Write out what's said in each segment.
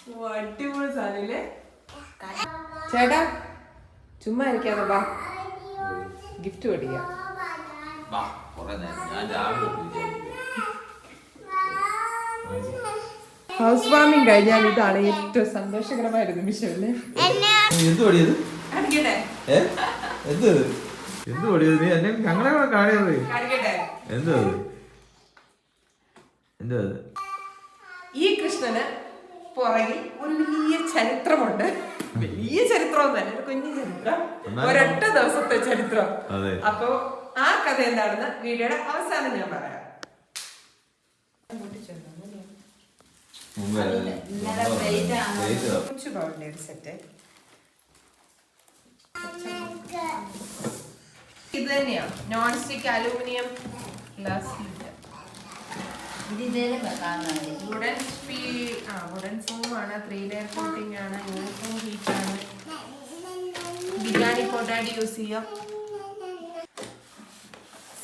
അടിപൊളി സാധനല്ലേ ചേട്ടാ? ചുമ്മാ ഇരിക്കാതെ വാ, ഗിഫ്റ്റ് മേടിക്കാം. ഹൗസ് വാമിങ് കഴിഞ്ഞാൽ ഇതാണ് ഏറ്റവും സന്തോഷകരമായ ഒരു നിമിഷം അല്ലേ? ഈ കൃഷ്ണന് പുറകിൽ ഒരു വലിയ ചരിത്രമുണ്ട്. വലിയ ചരിത്രമൊന്നല്ല, ഒരു കുഞ്ഞു ചരിത്രം, ഒരൊറ്റ ദിവസത്തെ ചരിത്രം. അപ്പൊ ആ കഥ എന്താണെന്ന് വീഡിയോയുടെ അവസാനം ഞാൻ പറയാം. ഇത് തന്നെയാ, non stick aluminium glass. Wooden form ആണ്, 3 ലെയർ കോട്ടിംഗ് ആണ്, യൂണിഫോം ഹീറ്റ് ആണ്. ബിരിയാണി പൊട്ടാടി യൂസ് ചെയ്യാം.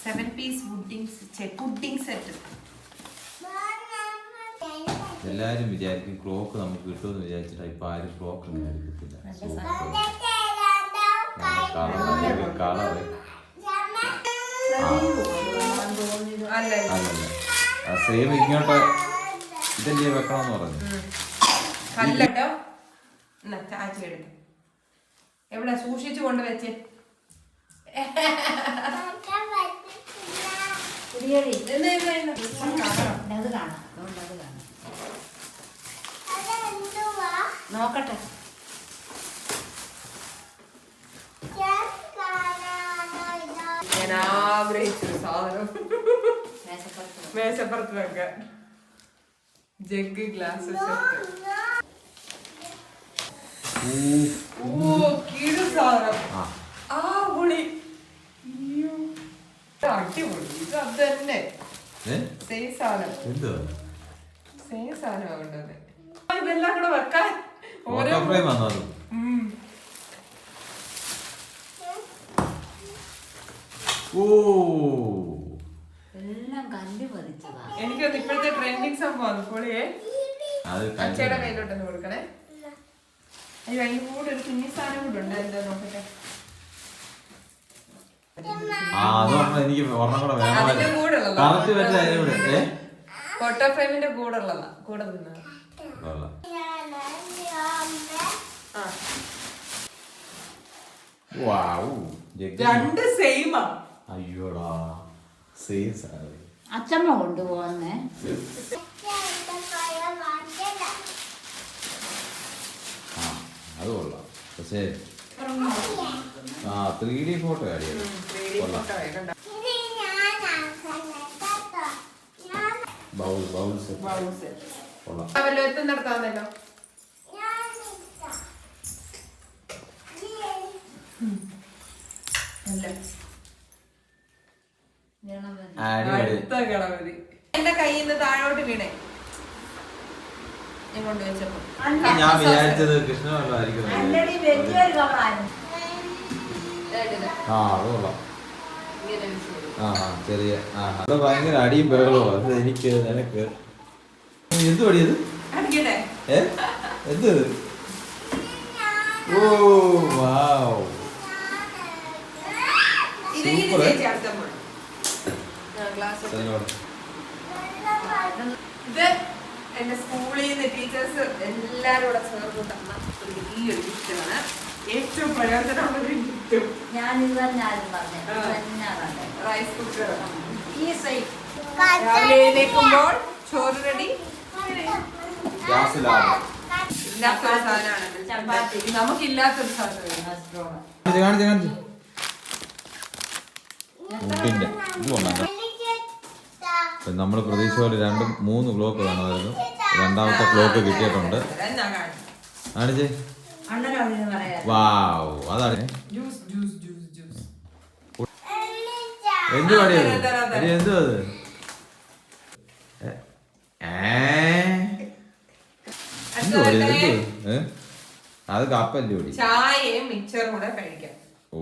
7 പീസ് പുഡിംഗ് സെറ്റ്. എല്ലാരും വിചാരിക്കും ക്ലോക്ക് നമുക്ക് കിട്ടുമെന്ന് വിചാരിച്ചിട്ട് ഇപ്പൊ ആരും ക്ലോക്ക് ഒന്നും എടുക്കത്തില്ല. സെയിം ഇങ്ങോട്ട് ഇതല്ലേ വെക്കണമെന്ന് പറഞ്ഞു. കല്ലട്ടോ ചാച്ചി എടുക്കും. എവിടെ സൂക്ഷിച്ചു കൊണ്ട് വെച്ച് നോക്കട്ടെ. ഞാൻ ആഗ്രഹിച്ചൊരു സാധനം മേശപ്പുറത്ത് വെക്കാൻ. ജഗ് ഗ്ലാസ് കീഴ് സാധനം. ആ പൊളി, അടിപൊളി. ഇത് അത് തന്നെ സെയിം സാധനം, സെയിം സാധനം ആകേണ്ടത്. ഇതെല്ലാം കൂടെ വെക്കാൻ ഓരോ എനിക്കൊന്ന് ഇപ്പോഴത്തെ ട്രെൻഡിങ് സംഭവം പൊളിയേ. അച്ഛയുടെ കയ്യിലോട്ടൊന്ന് കൊടുക്കണേ. അയ്യോ, അതിന് കൂടെ ഒരു കുഞ്ഞി സാധനം കൂടെ ഉണ്ട്. എന്താ നോക്കട്ടെ. ഫോട്ടോ ഫ്രെയിമിന്റെ കൂടെ ഉള്ളതാ, കൂടെ നിന്ന രണ്ട് സെയിമാ. അയ്യോടാ, സെയിം സാധനം. അച്ഛമ്മ കൊണ്ടുപോകുന്നേ. അത് കൊള്ളാം. പക്ഷേ 3D ഫോട്ടോ നടത്താന്നല്ലോ. അടുത്ത ഗണപതി എന്റെ കയ്യിൽ നിന്ന് താഴോട്ട് വീണേ. ഞാൻ കൊണ്ടുവച്ചപ്പോ ഞാൻ വിചാരിച്ചത് കൃഷ്ണവല്ലായിരിക്കും. ചെറിയ ഭയങ്കര അടിയും ബഹളോ. അത് എനിക്ക് നിനക്ക് എന്ത് പടിയത്? എന്ത്? ഓ വാവ്, സൂപ്പർ. ഇത് എന്റെ സ്കൂളിൽ നിന്ന് ടീച്ചേഴ്സ് എല്ലാരും കൂടെ ചേർന്ന് തന്ന ഒരു വലിയൊരു ഗിഫ്റ്റാണ്. ഏറ്റവും പ്രയോജനമുള്ളൊരു ഗിഫ്റ്റും. Rice cooker. രാവിലെ എഴുന്നേൽക്കുമ്പോൾ ചോറ് റെഡി. ഇല്ലാത്തൊരു സാധനമാണ്, നമുക്കില്ലാത്തൊരു സാധനമാണ്. നമ്മള് പ്രതീക്ഷ പോലെ 2-3 ക്ലോക്ക് വേണമായിരുന്നു. രണ്ടാമത്തെ ക്ലോക്ക് കിട്ടിയിട്ടുണ്ട്. കാണിച്ചേ. വാവ്, അതാണ് എന്ത് പടിയത്? എന്തു അത്? എന്ത് പടിയത്? അത് കപ്പല്ലേ പൊടി. ചായയും മിക്സറും കൂടെ കഴിക്കാം. ഓ,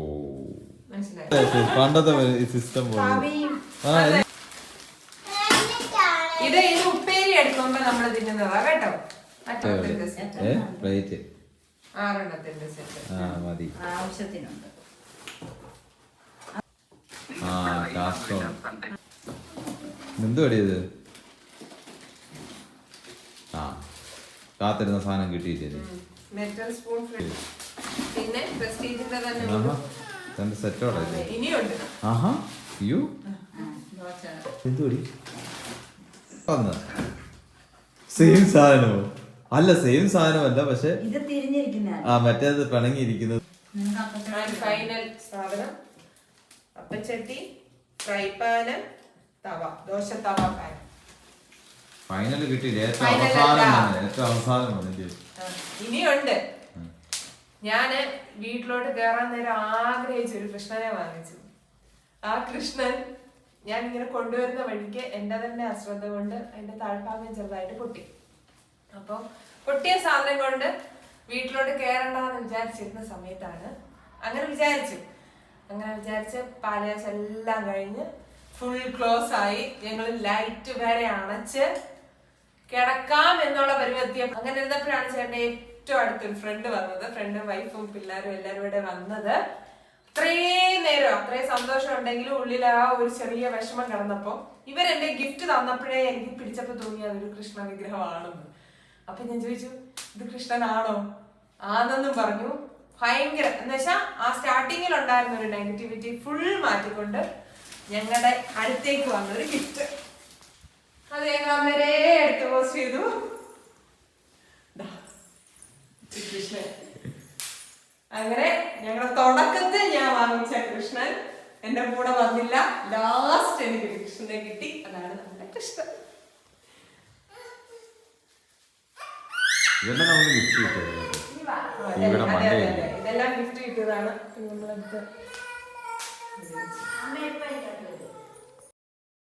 പണ്ടത്തെ സിസ്റ്റം പോലെ. ഇത് ഉപ്പേരി എടുക്കുമ്പോ നമ്മള് തിന്നുന്നതാ കേട്ടോ. അറ്റത്തിന്റെ സെറ്റ്. Plate 6 set. മതി. ആവശ്യത്തിനുണ്ട്. കാസ്റ്റോൺ എന്തുവാടി ഇത്? കാത്തിരുന്ന സാധനം കിട്ടിയില്ലേ? Metal spoon. പിന്നെ പ്രസ്റ്റീജിന്റെ തന്നെ സെറ്റോടെ ഇനിയുണ്ട്. ആഹാ യു ദോശ. എന്തുവാടി? സെയിം സാധനമോ? അല്ല സെയിം സാധനമല്ല, പക്ഷെ ഇത് തിരിഞ്ഞിരിക്കുന്ന മറ്റേത് പിണങ്ങിയിരിക്കുന്നത്. ഫൈനൽ സാധനം അപ്പച്ചട്ടി, ഫ്രൈ പാന്, തവ, ദോശ തവ പാൻ. ഫൈനൽ കിട്ടിയില്ല. ഏറ്റവും അവസാനം ഇനിയുണ്ട്. ഞാന് വീട്ടിലോട്ട് കയറാൻ നേരം ആഗ്രഹിച്ച ഒരു കൃഷ്ണനെ വാങ്ങിച്ചു. ആ കൃഷ്ണൻ ഞാൻ ഇങ്ങനെ കൊണ്ടുവരുന്ന വഴിക്ക് എന്റെ തന്നെ അശ്രദ്ധ കൊണ്ട് അതിന്റെ താഴ്ഭാഗം ചെറുതായിട്ട് പൊട്ടി. അപ്പൊ പൊട്ടിയ സാധനം കൊണ്ട് വീട്ടിലോട്ട് കയറണ്ടെന്ന് വിചാരിച്ചിരുന്ന സമയത്താണ് അങ്ങനെ വിചാരിച്ച് പാലയാസം എല്ലാം കഴിഞ്ഞ് ഫുൾ ക്ലോസ് ആയി. ഞങ്ങൾ ലൈറ്റ് വരെ അണച്ച് കിടക്കാം എന്നുള്ള പരിവൃത്തിയം. അങ്ങനെ ഇരുന്നപ്പോഴാണ് ചേട്ടൻ്റെ ഏറ്റവും അടുത്തൊരു ഫ്രണ്ട് വന്നത്. ഫ്രണ്ടും വൈഫും പിള്ളേരും എല്ലാവരും ഇവിടെ വന്നത്. അത്രയും നേരം അത്രയും സന്തോഷം ഉണ്ടെങ്കിലും ഉള്ളിൽ ആ ഒരു ചെറിയ വിഷമം കിടന്നപ്പോ ഇവരെന്റെ ഗിഫ്റ്റ് തന്നപ്പോഴേ എനിക്ക് പിടിച്ചപ്പോ തോന്നി അതൊരു കൃഷ്ണ വിഗ്രഹമാണെന്ന്. അപ്പൊ ഞാൻ ചോദിച്ചു, ഇത് കൃഷ്ണനാണോ? ആണെന്നും പറഞ്ഞു. ഭയങ്കര എന്ന് വെച്ചാ ആ സ്റ്റാർട്ടിങ്ങിൽ ഉണ്ടായിരുന്ന ഒരു നെഗറ്റിവിറ്റി ഫുൾ മാറ്റിക്കൊണ്ട് ഞങ്ങളുടെ അടുത്തേക്ക് വന്നൊരു ഗിഫ്റ്റ്. അത് ഞങ്ങൾ വരെ എടുത്ത് പോസ്റ്റ് ചെയ്തു. കൃഷ്ണൻ അങ്ങനെ ഞങ്ങളുടെ തുടക്കത്തിൽ ഞാൻ വാങ്ങിച്ച കൃഷ്ണൻ എന്റെ കൂടെ വന്നില്ല. ലാസ്റ്റ് എനിക്ക് കൃഷ്ണനെ കിട്ടി. അതാണ് നമ്മുടെ കൃഷ്ണൻ. ഇതെല്ലാം ഗിഫ്റ്റ് കിട്ടിയതാണ്. നമ്മളെടുത്ത്